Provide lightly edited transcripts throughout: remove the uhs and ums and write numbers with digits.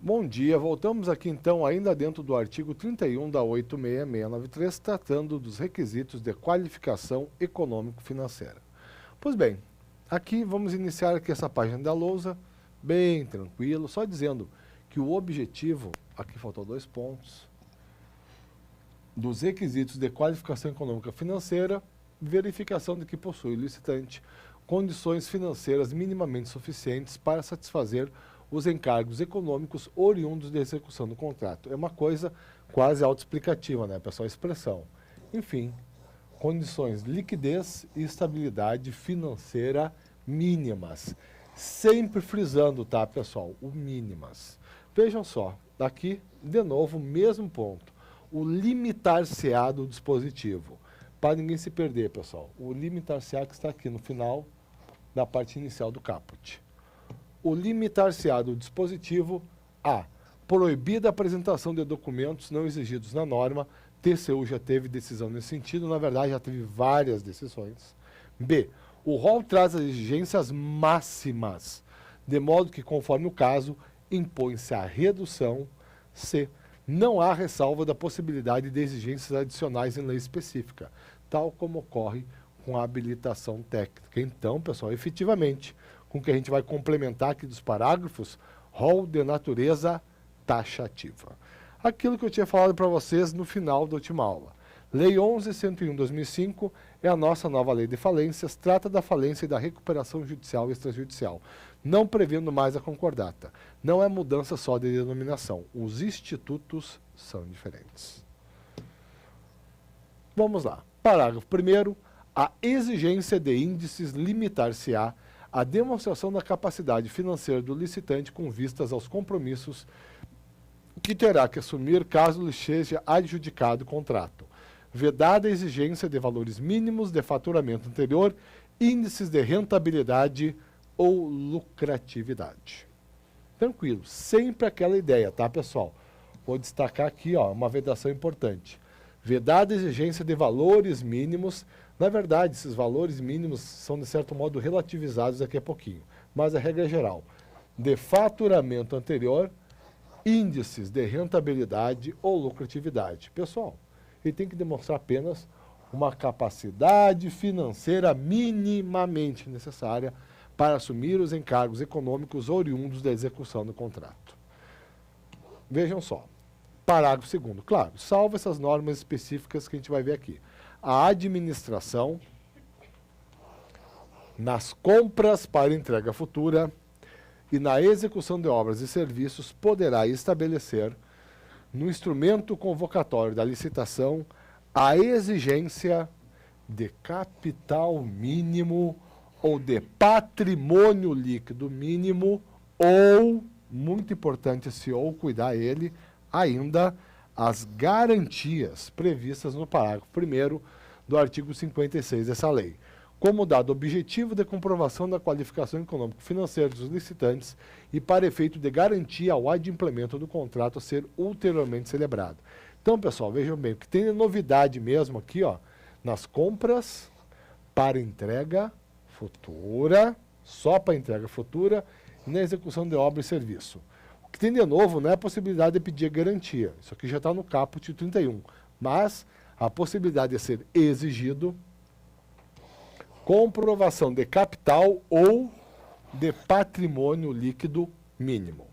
Bom dia, voltamos aqui então ainda dentro do artigo 31 da 86693, tratando dos requisitos de qualificação econômico-financeira. Pois bem, aqui vamos iniciar aqui essa página da lousa, bem tranquilo, só dizendo que o objetivo, aqui faltou 2 pontos, dos requisitos de qualificação econômica financeira, verificação de que possui o licitante condições financeiras minimamente suficientes para satisfazer os encargos econômicos oriundos da execução do contrato. É uma coisa quase autoexplicativa, né, pessoal? Expressão. Enfim, condições de liquidez e estabilidade financeira mínimas. Sempre frisando, tá, pessoal? O mínimas. Vejam só, daqui, de novo, o mesmo ponto. O limitar-se-á do dispositivo. Para ninguém se perder, pessoal. O limitar-se-á que está aqui no final da parte inicial do caput. O limitar-se-á do dispositivo a proibida a apresentação de documentos não exigidos na norma. TCU já teve decisão nesse sentido, na verdade já teve várias decisões. B. O rol traz as exigências máximas, de modo que, conforme o caso, impõe-se a redução. C. Não há ressalva da possibilidade de exigências adicionais em lei específica, tal como ocorre com a habilitação técnica. Então, pessoal, efetivamente, com que a gente vai complementar aqui dos parágrafos, rol de natureza taxativa. Aquilo que eu tinha falado para vocês no final da última aula. Lei 11.101/2005 é a nossa nova lei de falências, trata da falência e da recuperação judicial e extrajudicial, não prevendo mais a concordata. Não é mudança só de denominação, os institutos são diferentes. Vamos lá. Parágrafo 1º. A exigência de índices limitar-se-á a demonstração da capacidade financeira do licitante com vistas aos compromissos que terá que assumir caso lhe seja adjudicado o contrato. Vedada a exigência de valores mínimos de faturamento anterior, índices de rentabilidade ou lucratividade. Tranquilo, sempre aquela ideia, tá, pessoal? Vou destacar aqui, ó, uma vedação importante. Vedada a exigência de valores mínimos. Na verdade, esses valores mínimos são, de certo modo, relativizados daqui a pouquinho. Mas a regra é geral. De faturamento anterior, índices de rentabilidade ou lucratividade. Pessoal, ele tem que demonstrar apenas uma capacidade financeira minimamente necessária para assumir os encargos econômicos oriundos da execução do contrato. Vejam só. Parágrafo 2º. Claro, salvo essas normas específicas que a gente vai ver aqui. A administração, nas compras para entrega futura e na execução de obras e serviços, poderá estabelecer, no instrumento convocatório da licitação, a exigência de capital mínimo ou de patrimônio líquido mínimo ou, muito importante esse ou, cuidar ele, ainda as garantias previstas no parágrafo 1º do artigo 56 dessa lei, como dado objetivo de comprovação da qualificação econômico-financeira dos licitantes e para efeito de garantia ao adimplemento do contrato a ser ulteriormente celebrado. Então, pessoal, vejam bem, o que tem de novidade mesmo aqui, ó, nas compras para entrega futura, só para entrega futura, e na execução de obra e serviço. O que tem de novo não é a possibilidade de pedir garantia. Isso aqui já está no caput 31. Mas a possibilidade de ser exigido comprovação de capital ou de patrimônio líquido mínimo.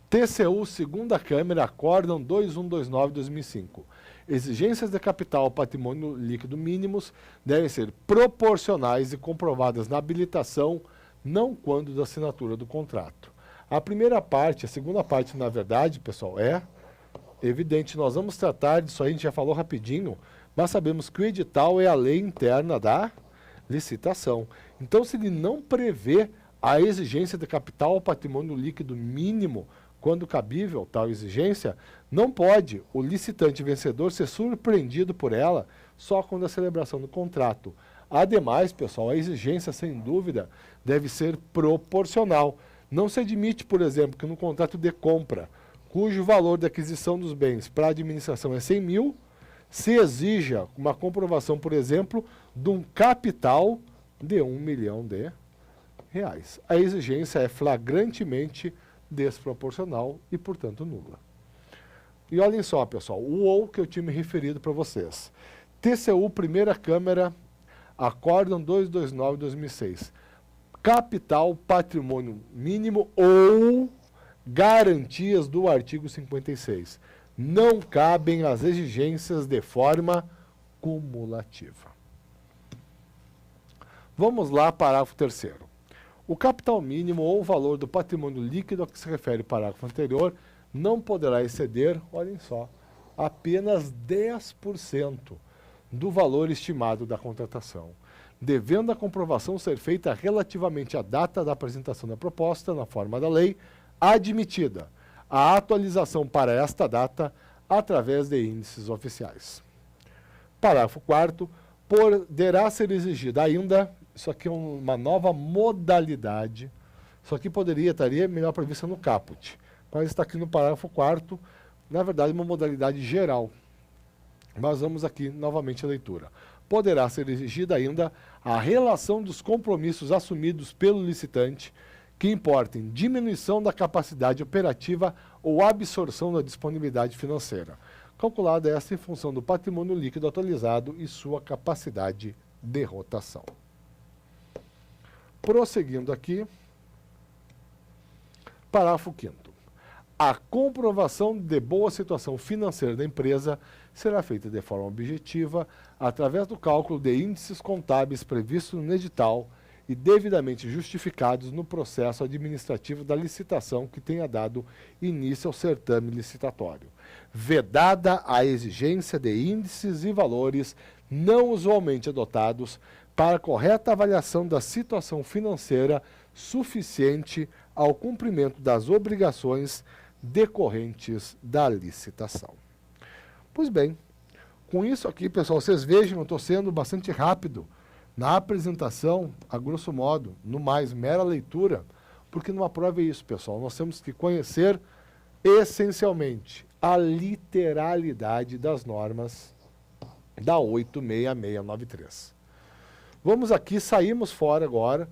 TCU, segunda Câmara, Acórdão 2129/2005. Exigências de capital ou patrimônio líquido mínimos devem ser proporcionais e comprovadas na habilitação, não quando da assinatura do contrato. A primeira parte, a segunda parte, na verdade, pessoal, é evidente. Nós vamos tratar disso aí, a gente já falou rapidinho, mas sabemos que o edital é a lei interna da licitação. Então, se ele não prevê a exigência de capital ou patrimônio líquido mínimo, quando cabível tal exigência, não pode o licitante vencedor ser surpreendido por ela só quando a celebração do contrato. Ademais, pessoal, a exigência, sem dúvida, deve ser proporcional. Não se admite, por exemplo, que no contrato de compra, cujo valor de aquisição dos bens para a administração é 100 mil, se exija uma comprovação, por exemplo, de um capital de R$1 milhão. A exigência é flagrantemente desproporcional e, portanto, nula. E olhem só, pessoal, o ou que eu tinha me referido para vocês. TCU, primeira Câmara, Acórdão 229/2006. Capital, patrimônio mínimo ou garantias do artigo 56. Não cabem as exigências de forma cumulativa. Vamos lá, parágrafo 3º. O capital mínimo ou o valor do patrimônio líquido a que se refere o parágrafo anterior não poderá exceder, olhem só, apenas 10% do valor estimado da contratação, devendo a comprovação ser feita relativamente à data da apresentação da proposta, na forma da lei, admitida a atualização para esta data através de índices oficiais. Parágrafo 4º. Poderá ser exigida ainda, isso aqui é uma nova modalidade, isso aqui estaria melhor prevista no caput, mas está aqui no parágrafo 4º, na verdade uma modalidade geral. Mas vamos aqui novamente a leitura. Poderá ser exigida ainda a relação dos compromissos assumidos pelo licitante que importem diminuição da capacidade operativa ou absorção da disponibilidade financeira, calculada esta em função do patrimônio líquido atualizado e sua capacidade de rotação. Prosseguindo aqui, parágrafo 5º. A comprovação de boa situação financeira da empresa será feita de forma objetiva através do cálculo de índices contábeis previstos no edital e devidamente justificados no processo administrativo da licitação que tenha dado início ao certame licitatório, vedada a exigência de índices e valores não usualmente adotados para correta avaliação da situação financeira suficiente ao cumprimento das obrigações decorrentes da licitação. Pois bem, com isso aqui, pessoal, vocês vejam, eu estou sendo bastante rápido na apresentação, a grosso modo, no mais, mera leitura, porque numa prova é isso, pessoal, nós temos que conhecer essencialmente a literalidade das normas da 86693. Vamos aqui, saímos fora agora,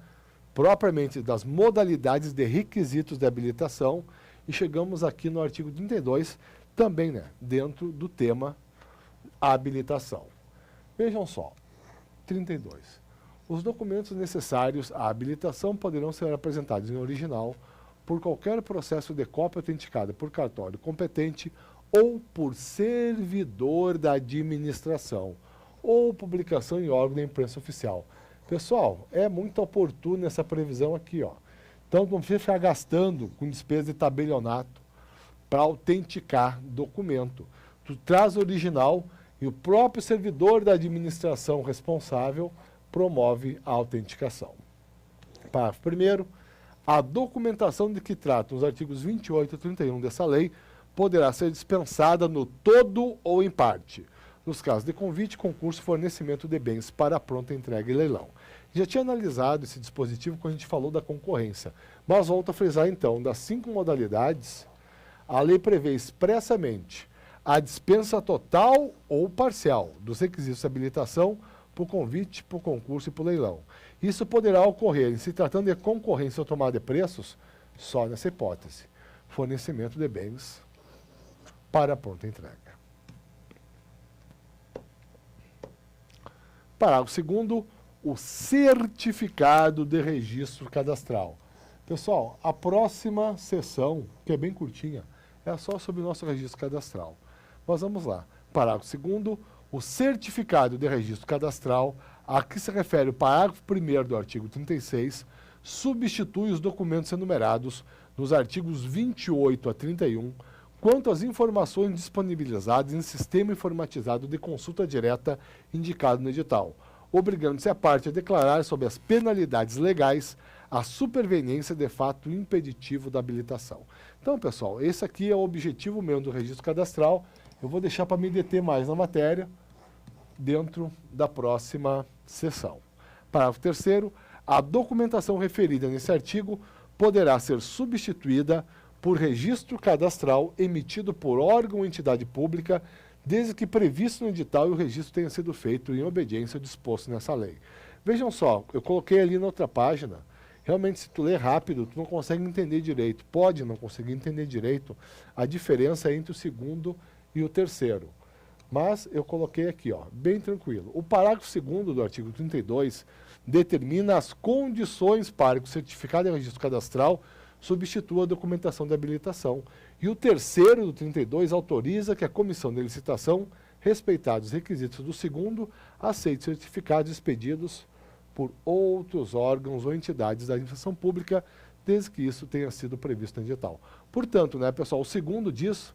propriamente das modalidades de requisitos de habilitação, e chegamos aqui no artigo 32, também, né, dentro do tema habilitação. Vejam só, 32. Os documentos necessários à habilitação poderão ser apresentados em original por qualquer processo de cópia autenticada por cartório competente ou por servidor da administração, ou publicação em órgão da imprensa oficial. Pessoal, é muito oportuna essa previsão aqui, ó. Então, não precisa ficar gastando com despesa de tabelionato para autenticar documento. Tu traz o original e o próprio servidor da administração responsável promove a autenticação. Parágrafo 1º. A documentação de que tratam os artigos 28 e 31 dessa lei poderá ser dispensada no todo ou em parte, nos casos de convite, concurso e fornecimento de bens para pronta entrega e leilão. Já tinha analisado esse dispositivo quando a gente falou da concorrência, mas volto a frisar então, das 5 modalidades, a lei prevê expressamente a dispensa total ou parcial dos requisitos de habilitação por convite, por concurso e por leilão. Isso poderá ocorrer, em se tratando de concorrência ou tomada de preços, só nessa hipótese, fornecimento de bens para pronta entrega. Parágrafo 2º, o certificado de registro cadastral. Pessoal, a próxima sessão, que é bem curtinha, é só sobre o nosso registro cadastral. Mas vamos lá. Parágrafo 2º, o certificado de registro cadastral, a que se refere o parágrafo 1º do artigo 36, substitui os documentos enumerados nos artigos 28 a 31, quanto às informações disponibilizadas em sistema informatizado de consulta direta indicado no edital, obrigando-se a parte a declarar sobre as penalidades legais a superveniência de fato impeditivo da habilitação. Então, pessoal, esse aqui é o objetivo mesmo do registro cadastral. Eu vou deixar para me deter mais na matéria dentro da próxima sessão. Parágrafo 3º, a documentação referida nesse artigo poderá ser substituída por registro cadastral emitido por órgão ou entidade pública, desde que previsto no edital e o registro tenha sido feito em obediência ao disposto nessa lei. Vejam só, eu coloquei ali na outra página, Realmente, se tu ler rápido, tu não consegue entender direito. Pode não conseguir entender direito a diferença entre o segundo e o terceiro. Mas eu coloquei aqui, ó, bem tranquilo. O parágrafo 2º do artigo 32 determina as condições para que o certificado de registro cadastral substitua a documentação de habilitação. E o terceiro do 32 autoriza que a comissão de licitação, respeitados os requisitos do segundo, aceite certificados expedidos por outros órgãos ou entidades da administração pública, desde que isso tenha sido previsto no edital. Portanto, né, pessoal, o segundo diz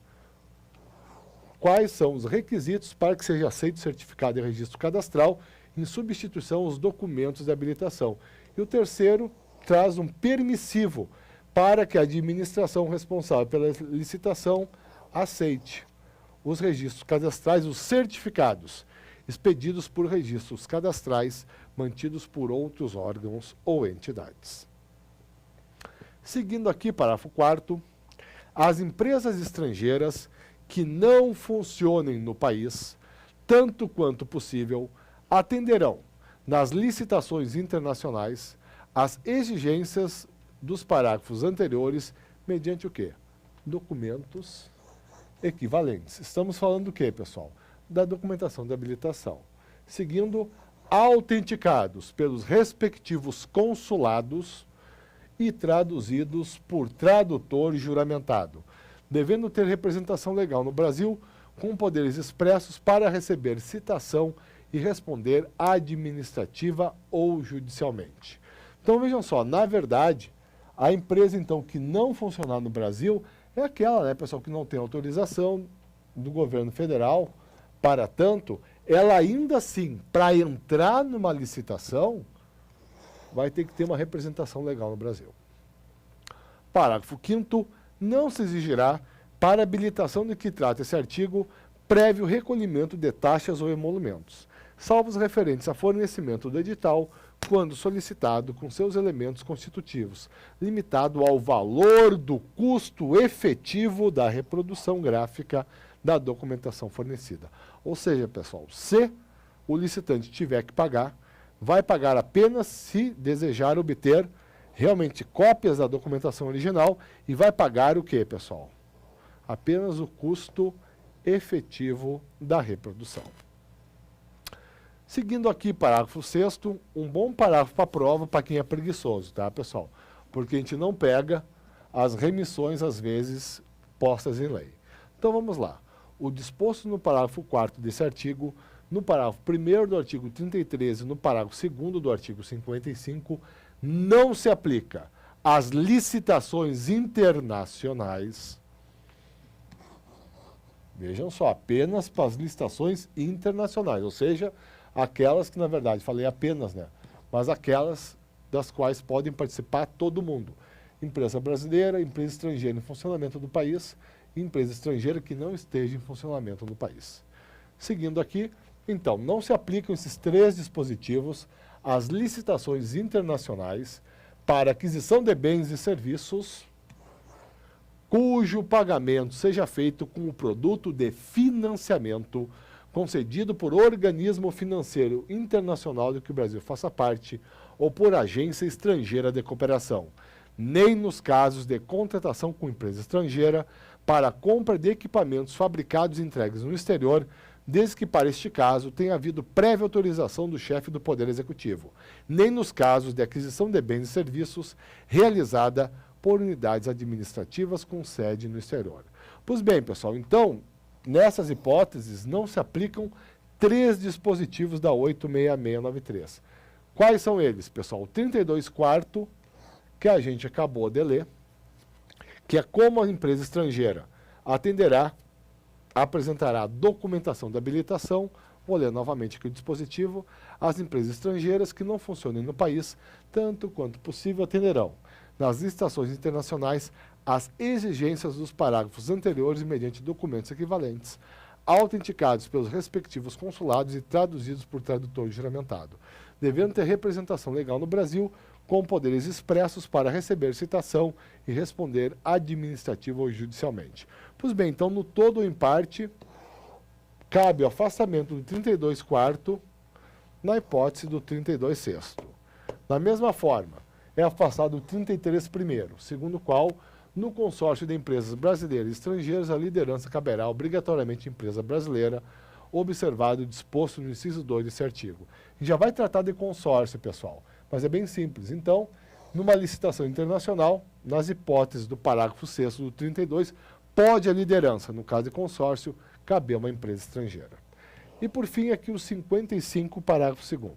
quais são os requisitos para que seja aceito o certificado de registro cadastral em substituição aos documentos de habilitação. E o terceiro traz um permissivo para que a administração responsável pela licitação aceite os registros cadastrais, os certificados expedidos por registros cadastrais mantidos por outros órgãos ou entidades. Seguindo aqui, parágrafo 4º, as empresas estrangeiras que não funcionem no país, tanto quanto possível, atenderão, nas licitações internacionais, as exigências dos parágrafos anteriores, mediante o quê? Documentos equivalentes. Estamos falando do quê, pessoal? Da documentação de habilitação. Seguindo, autenticados pelos respectivos consulados e traduzidos por tradutor juramentado, devendo ter representação legal no Brasil, com poderes expressos para receber citação e responder administrativa ou judicialmente. Então, vejam só, na verdade, a empresa, então, que não funcionar no Brasil é aquela, né, pessoal, que não tem autorização do governo federal. Para tanto, ela ainda assim, para entrar numa licitação, vai ter que ter uma representação legal no Brasil. Parágrafo 5º, não se exigirá, para habilitação de que trata esse artigo, prévio recolhimento de taxas ou emolumentos, salvo os referentes a fornecimento do edital, quando solicitado com seus elementos constitutivos, limitado ao valor do custo efetivo da reprodução gráfica da documentação fornecida. Ou seja, pessoal, se o licitante tiver que pagar, vai pagar apenas se desejar obter realmente cópias da documentação original e vai pagar o quê, pessoal? Apenas o custo efetivo da reprodução. Seguindo aqui, parágrafo 6º, um bom parágrafo para a prova para quem é preguiçoso, tá, pessoal? Porque a gente não pega as remissões, às vezes, postas em lei. Então, vamos lá. O disposto no parágrafo 4º desse artigo, no parágrafo 1º do artigo 33 e no parágrafo 2º do artigo 55, não se aplica às licitações internacionais. Vejam só, apenas para as licitações internacionais, ou seja, aquelas que, na verdade, falei apenas, né? Mas aquelas das quais podem participar todo mundo. Empresa brasileira, empresa estrangeira em funcionamento do país, e empresa estrangeira que não esteja em funcionamento no país. Seguindo aqui, então, não se aplicam esses 3 dispositivos às licitações internacionais para aquisição de bens e serviços cujo pagamento seja feito com o produto de financiamento concedido por organismo financeiro internacional do que o Brasil faça parte ou por agência estrangeira de cooperação, nem nos casos de contratação com empresa estrangeira para a compra de equipamentos fabricados e entregues no exterior, desde que para este caso tenha havido prévia autorização do chefe do Poder Executivo, nem nos casos de aquisição de bens e serviços realizada por unidades administrativas com sede no exterior. Pois bem, pessoal, então, nessas hipóteses, não se aplicam 3 dispositivos da 86693. Quais são eles, pessoal? O 32º, que a gente acabou de ler, que é como a empresa estrangeira apresentará documentação de habilitação, vou ler novamente aqui o dispositivo, as empresas estrangeiras que não funcionem no país, tanto quanto possível, atenderão, nas licitações internacionais, as exigências dos parágrafos anteriores e mediante documentos equivalentes, autenticados pelos respectivos consulados e traduzidos por tradutor juramentado, devendo ter representação legal no Brasil, com poderes expressos para receber citação e responder administrativa ou judicialmente. Pois bem, então, no todo ou em parte, cabe o afastamento do 32º na hipótese do 32º. Da mesma forma, é afastado o 33 primeiro, segundo o qual, no consórcio de empresas brasileiras e estrangeiras, a liderança caberá obrigatoriamente à empresa brasileira, observado o disposto no inciso 2 desse artigo. E já vai tratar de consórcio, pessoal, mas é bem simples. Então, numa licitação internacional, nas hipóteses do parágrafo 6º do 32, pode a liderança, no caso de consórcio, caber a uma empresa estrangeira. E por fim, aqui o 55, parágrafo 2º.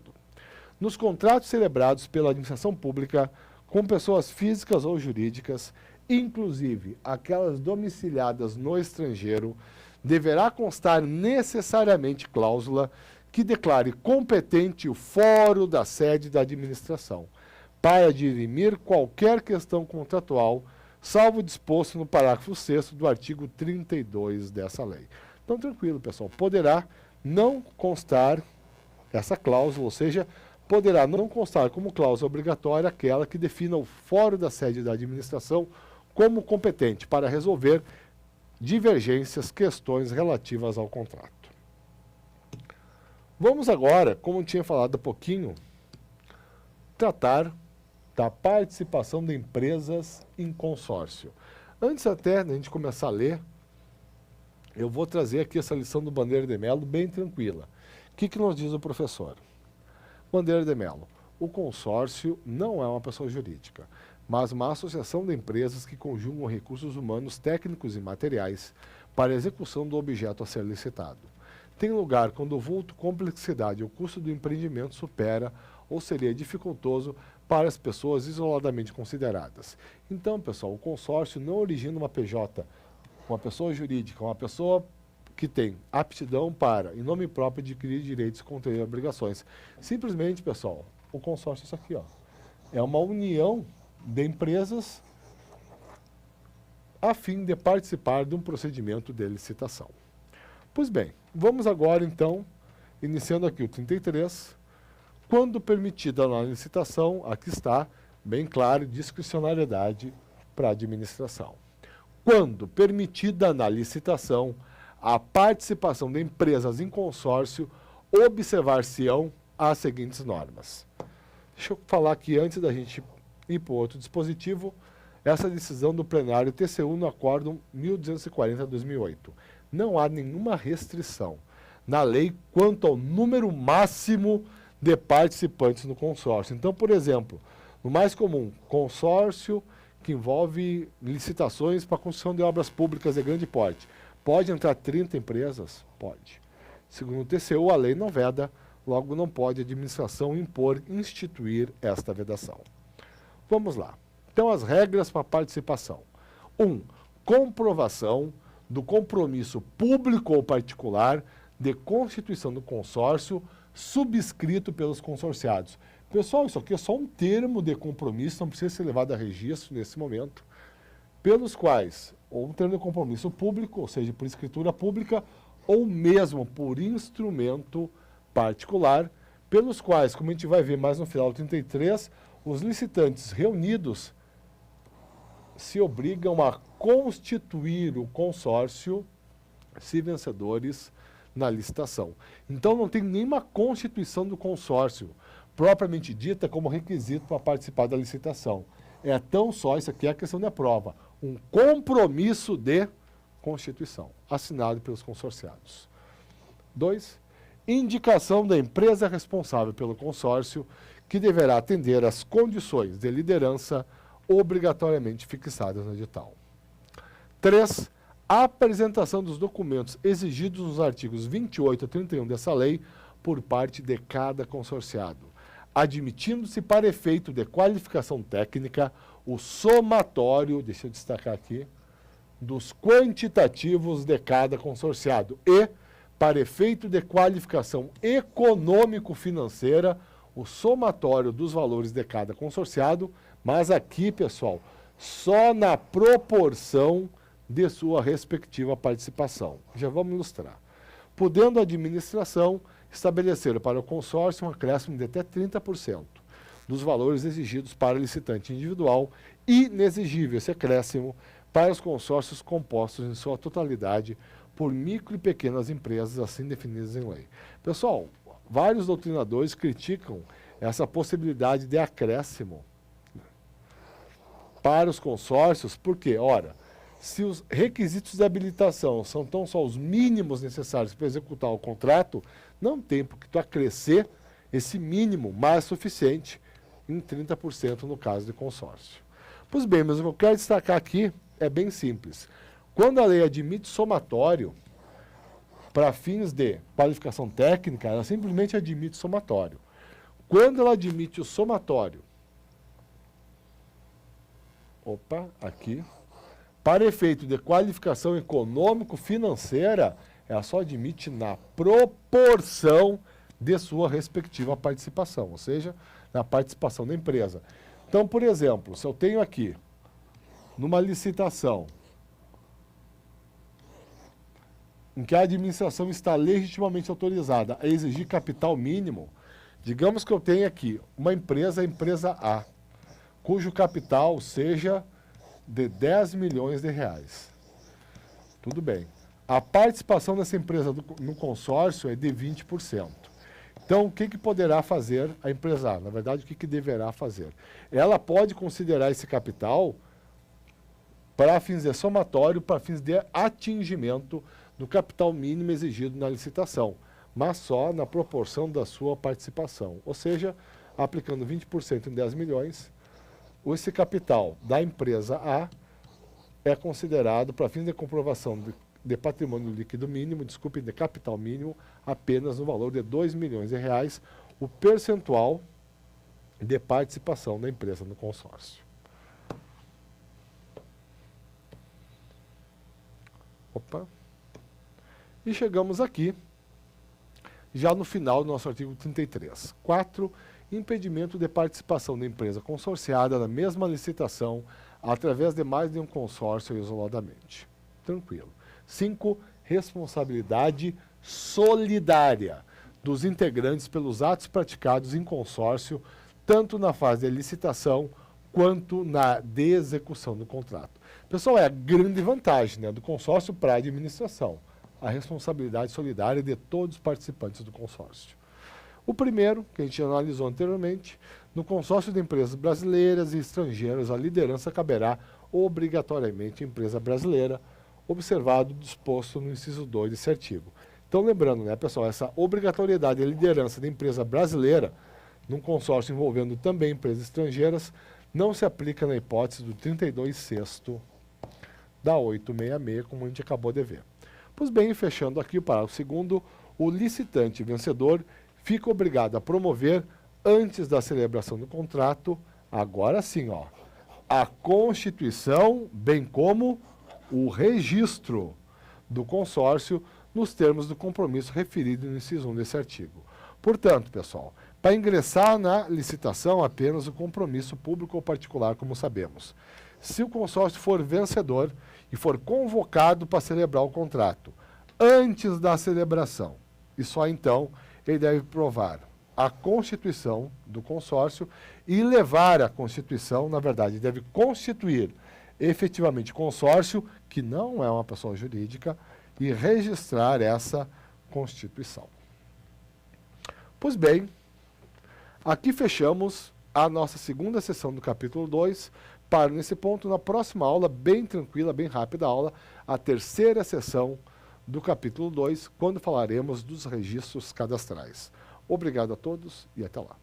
Nos contratos celebrados pela administração pública com pessoas físicas ou jurídicas, inclusive aquelas domiciliadas no estrangeiro, deverá constar necessariamente cláusula que declare competente o fórum da sede da administração, para dirimir qualquer questão contratual, salvo o disposto no parágrafo 6º do artigo 32 dessa lei. Então, tranquilo, pessoal, poderá não constar essa cláusula, ou seja, poderá não constar como cláusula obrigatória aquela que defina o fórum da sede da administração como competente para resolver divergências, questões relativas ao contrato. Vamos agora, como eu tinha falado há pouquinho, tratar da participação de empresas em consórcio. Antes até de a gente começar a ler, eu vou trazer aqui essa lição do Bandeira de Mello bem tranquila. O que nos diz o professor? Bandeira de Mello, o consórcio não é uma pessoa jurídica, mas uma associação de empresas que conjugam recursos humanos, técnicos e materiais para a execução do objeto a ser licitado. Tem lugar quando o vulto, complexidade ou custo do empreendimento supera ou seria dificultoso para as pessoas isoladamente consideradas. Então, pessoal, o consórcio não origina uma PJ, uma pessoa jurídica, uma pessoa que tem aptidão para, em nome próprio, adquirir direitos e contrair obrigações. Simplesmente, pessoal, o consórcio é isso aqui, ó. É uma união de empresas a fim de participar de um procedimento de licitação. Pois bem, vamos agora, então, iniciando aqui o 33, quando permitida na licitação, aqui está, bem claro, discricionariedade para a administração. Quando permitida na licitação, a participação de empresas em consórcio, observar-se-ão as seguintes normas. Deixa eu falar aqui, antes da gente ir para o outro dispositivo, essa decisão do plenário TCU no Acórdão 1240/2008. Não há nenhuma restrição na lei quanto ao número máximo de participantes no consórcio. Então, por exemplo, no mais comum, consórcio que envolve licitações para a construção de obras públicas de grande porte. Pode entrar 30 empresas? Pode. Segundo o TCU, a lei não veda, logo não pode a administração instituir esta vedação. Vamos lá. Então, as regras para a participação. 1. Comprovação do compromisso público ou particular de constituição do consórcio subscrito pelos consorciados. Pessoal, isso aqui é só um termo de compromisso, não precisa ser levado a registro nesse momento, pelos quais, ou um termo de compromisso público, ou seja, por escritura pública, ou mesmo por instrumento particular, pelos quais, como a gente vai ver mais no final do 33, os licitantes reunidos se obrigam a constituir o consórcio se vencedores na licitação. Então, não tem nenhuma constituição do consórcio propriamente dita como requisito para participar da licitação. É tão só, isso aqui é a questão da prova, um compromisso de constituição, assinado pelos consorciados. 2. Indicação da empresa responsável pelo consórcio, que deverá atender às condições de liderança obrigatoriamente fixadas no edital. 3. A apresentação dos documentos exigidos nos artigos 28 a 31 dessa lei por parte de cada consorciado, admitindo-se para efeito de qualificação técnica o somatório, deixa eu destacar aqui, dos quantitativos de cada consorciado e, para efeito de qualificação econômico-financeira, o somatório dos valores de cada consorciado, mas aqui, pessoal, só na proporção de sua respectiva participação. Já vamos ilustrar. Podendo a administração estabelecer para o consórcio um acréscimo de até 30% dos valores exigidos para licitante individual e inexigível esse acréscimo para os consórcios compostos em sua totalidade por micro e pequenas empresas assim definidas em lei. Pessoal, vários doutrinadores criticam essa possibilidade de acréscimo para os consórcios, porque, ora, se os requisitos de habilitação são tão só os mínimos necessários para executar o contrato, não tem por que tu acrescer esse mínimo mais suficiente em 30% no caso de consórcio. Pois bem, mas o que eu quero destacar aqui é bem simples. Quando a lei admite somatório, para fins de qualificação técnica, ela simplesmente admite somatório. Quando ela admite o somatório, aqui, para efeito de qualificação econômico-financeira, ela só admite na proporção de sua respectiva participação, ou seja, na participação da empresa. Então, por exemplo, se eu tenho aqui, numa licitação, em que a administração está legitimamente autorizada a exigir capital mínimo, digamos que eu tenho aqui uma empresa, a empresa A, cujo capital seja de 10 milhões de reais. Tudo bem. A participação dessa empresa no consórcio é de 20%. Então, o que poderá fazer a empresa A? Na verdade, o que deverá fazer? Ela pode considerar esse capital para fins de somatório, para fins de atingimento do capital mínimo exigido na licitação, mas só na proporção da sua participação. Ou seja, aplicando 20% em 10 milhões, esse capital da empresa A é considerado, para fins de comprovação de patrimônio líquido mínimo, de capital mínimo, apenas no valor de 2 milhões de reais, o percentual de participação da empresa no consórcio. E chegamos aqui, já no final do nosso artigo 33. 4. Impedimento de participação da empresa consorciada na mesma licitação através de mais de um consórcio isoladamente. Tranquilo. 5. Responsabilidade solidária dos integrantes pelos atos praticados em consórcio, tanto na fase de licitação quanto na de execução do contrato. Pessoal, é a grande vantagem, né, do consórcio para a administração, a responsabilidade solidária de todos os participantes do consórcio. O primeiro, que a gente analisou anteriormente, no consórcio de empresas brasileiras e estrangeiras, a liderança caberá obrigatoriamente à empresa brasileira, observado o disposto no inciso 2 desse artigo. Então, lembrando, né, pessoal, essa obrigatoriedade de liderança da empresa brasileira, num consórcio envolvendo também empresas estrangeiras, não se aplica na hipótese do 32º da 866, como a gente acabou de ver. Pois bem, fechando aqui o parágrafo 2º, o licitante vencedor fica obrigado a promover, antes da celebração do contrato, agora sim, a constituição, bem como o registro do consórcio nos termos do compromisso referido no inciso 1 desse artigo. Portanto, pessoal, para ingressar na licitação, apenas o compromisso público ou particular, como sabemos. Se o consórcio for vencedor e for convocado para celebrar o contrato antes da celebração, e só então ele deve provar a constituição do consórcio e levar a constituição, na verdade, deve constituir efetivamente consórcio, que não é uma pessoa jurídica, e registrar essa constituição. Pois bem, aqui fechamos a nossa segunda sessão do capítulo 2. Paro nesse ponto, na próxima aula, bem tranquila, bem rápida aula, a terceira sessão do capítulo 2, quando falaremos dos registros cadastrais. Obrigado a todos e até lá.